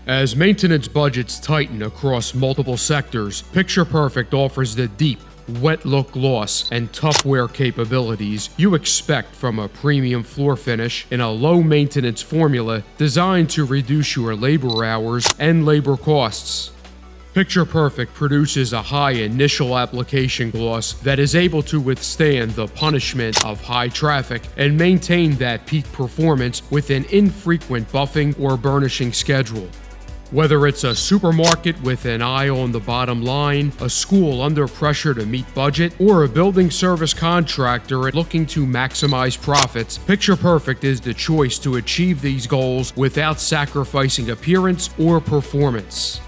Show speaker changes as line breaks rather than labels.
As maintenance budgets tighten across multiple sectors, Picture Perfect offers the deep, wet look gloss and tough wear capabilities you expect from a premium floor finish in a low maintenance formula designed to reduce your labor hours and labor costs. Picture Perfect produces a high initial application gloss that is able to withstand the punishment of high traffic and maintain that peak performance with an infrequent buffing or burnishing schedule. Whether it's a supermarket with an eye on the bottom line, a school under pressure to meet budget, or a building service contractor looking to maximize profits, Picture Perfect is the choice to achieve these goals without sacrificing appearance or performance.